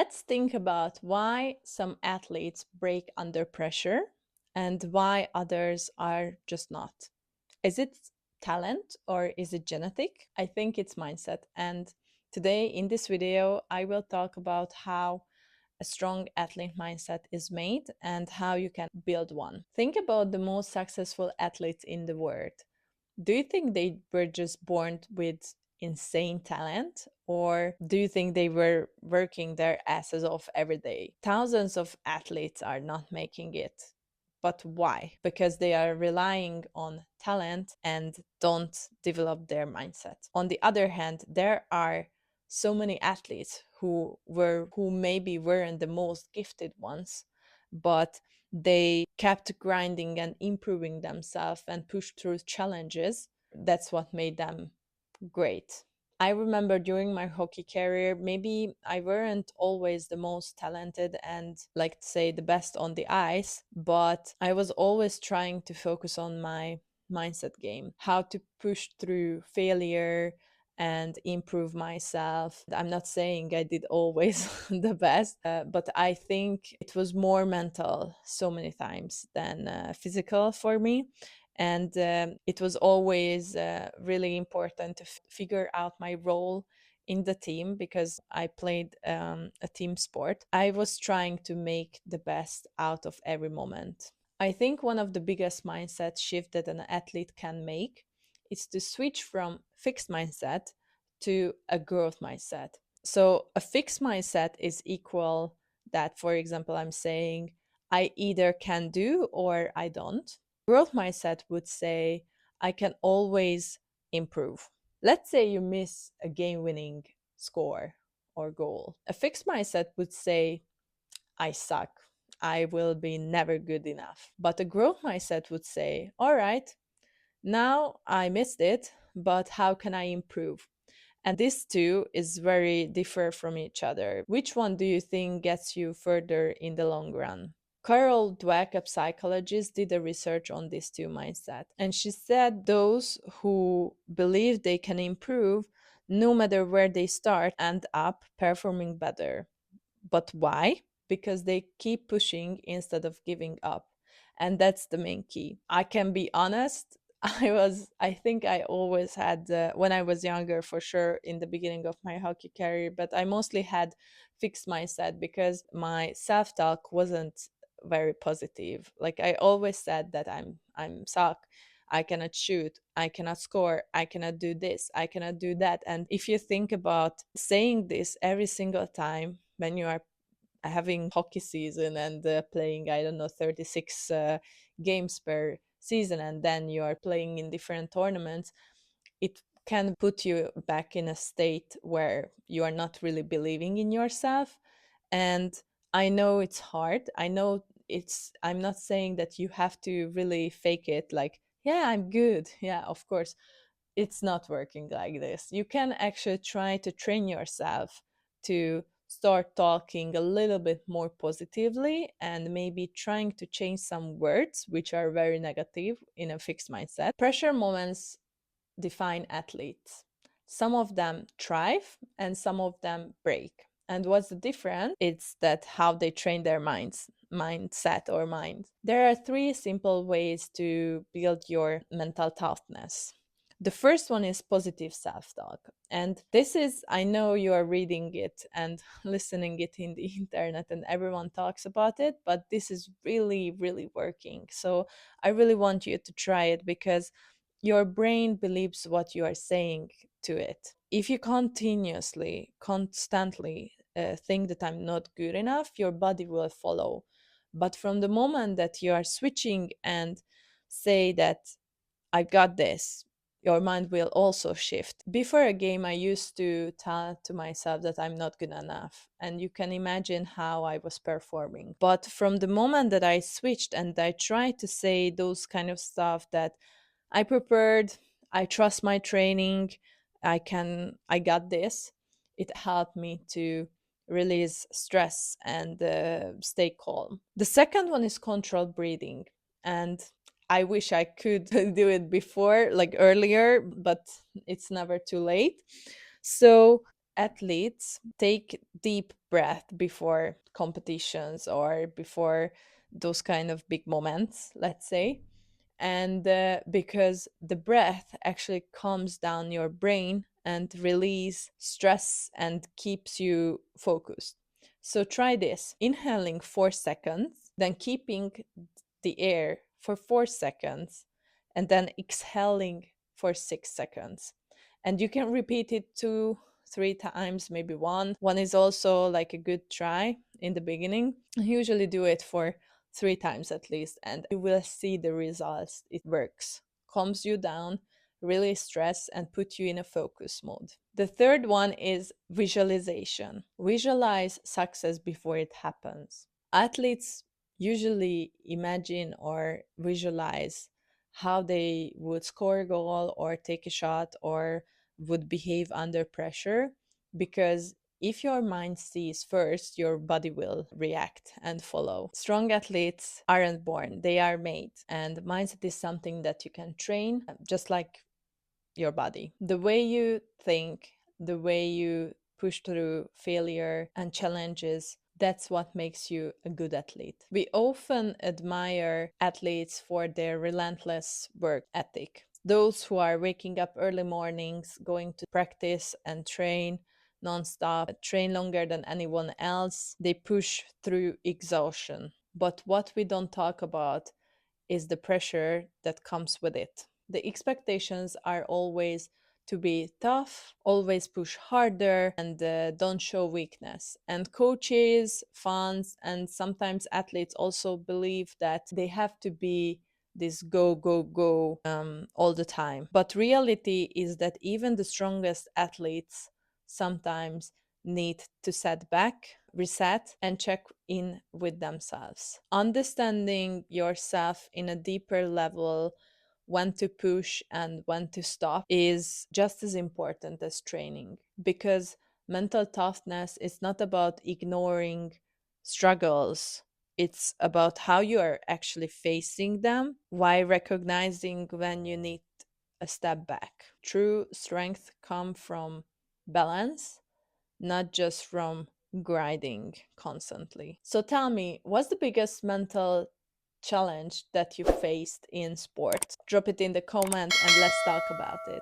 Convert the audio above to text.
Let's think about why some athletes break under pressure and why others are just not. Is it talent or is it genetic? I think it's mindset. And today in this video, I will talk about how a strong athlete mindset is made and how you can build one. Think about the most successful athletes in the world. Do you think they were just born with insane talent? Or do you think they were working their asses off every day? Thousands of athletes are not making it. But why? Because they are relying on talent and don't develop their mindset. On the other hand, there are so many athletes who maybe weren't the most gifted ones, but they kept grinding and improving themselves and pushed through challenges. That's what made them great. I remember during my hockey career, maybe I weren't always the most talented and, like, to say, the best on the ice, but I was always trying to focus on my mindset game, how to push through failure and improve myself. I'm not saying I did always the best, but I think it was more mental so many times than physical for me. And it was always really important to figure out my role in the team because I played a team sport. I was trying to make the best out of every moment. I think one of the biggest mindset shift that an athlete can make is to switch from fixed mindset to a growth mindset. So a fixed mindset is equal that, for example, I'm saying I either can do or I don't. Growth mindset would say I can always improve. Let's say you miss a game winning score or goal. A fixed mindset would say I suck. I will be never good enough. But a growth mindset would say, all right, now I missed it, but how can I improve? And this two is very differ from each other. Which one do you think gets you further in the long run? Carol Dweck, a psychologist, did a research on these two mindset, and she said those who believe they can improve no matter where they start end up performing better. But why? Because they keep pushing instead of giving up. And that's the main key. I can be honest. I think I always had, when I was younger, for sure, in the beginning of my hockey career, but I mostly had fixed mindset because my self talk wasn't very positive. Like I always said that I'm suck. I cannot shoot, I cannot score, I cannot do this, I cannot do that. And if you think about saying this every single time when you are having hockey season and playing, I don't know, 36 games per season, and then you are playing in different tournaments, it can put you back in a state where you are not really believing in yourself. And I know it's hard. I know I'm not saying that you have to really fake it like, yeah, I'm good. Yeah, of course. It's not working like this. You can actually try to train yourself to start talking a little bit more positively and maybe trying to change some words which are very negative in a fixed mindset. Pressure moments define athletes. Some of them thrive and some of them break. And what's the difference? It's that how they train their mindset or mind. There are three simple ways to build your mental toughness. The first one is positive self-talk. And this is, I know you are reading it and listening it in the internet and everyone talks about it, but this is really, really working. So I really want you to try it because your brain believes what you are saying to it. If you continuously, constantly think that I'm not good enough, your body will follow. But from the moment that you are switching and say that I got this, your mind will also shift. Before a game, I used to tell to myself that I'm not good enough. And you can imagine how I was performing. But from the moment that I switched and I tried to say those kind of stuff that I prepared, I trust my training, I got this, it helped me to release stress and stay calm. The second one is controlled breathing. And I wish I could do it before, like earlier, but it's never too late. So athletes take deep breath before competitions or before those kind of big moments, let's say. And because the breath actually calms down your brain and release stress and keeps you focused. So try this: inhaling 4 seconds, then keeping the air for 4 seconds, and then exhaling for 6 seconds. And you can repeat it 2 3 times, maybe one is also like a good try in the beginning. I usually do it for 3 times at least, and you will see the results. It works, calms you down, release stress, and put you in a focus mode. The third one is visualization. Visualize success before it happens. Athletes usually imagine or visualize how they would score a goal or take a shot or would behave under pressure, because if your mind sees first, your body will react and follow. Strong athletes aren't born, they are made. And mindset is something that you can train, just like your body. The way you think, the way you push through failure and challenges, that's what makes you a good athlete. We often admire athletes for their relentless work ethic. Those who are waking up early mornings, going to practice and train nonstop, train longer than anyone else, they push through exhaustion. But what we don't talk about is the pressure that comes with it. The expectations are always to be tough, always push harder, and don't show weakness. And coaches, fans, and sometimes athletes also believe that they have to be this go, go, go all the time. But reality is that even the strongest athletes sometimes need to set back, reset, and check in with themselves. Understanding yourself in a deeper level, when to push and when to stop, is just as important as training, because mental toughness is not about ignoring struggles. It's about how you are actually facing them while recognizing when you need a step back. True strength comes from balance, not just from grinding constantly. So tell me, what's the biggest mental challenge that you faced in sport? Drop it in the comment and let's talk about it.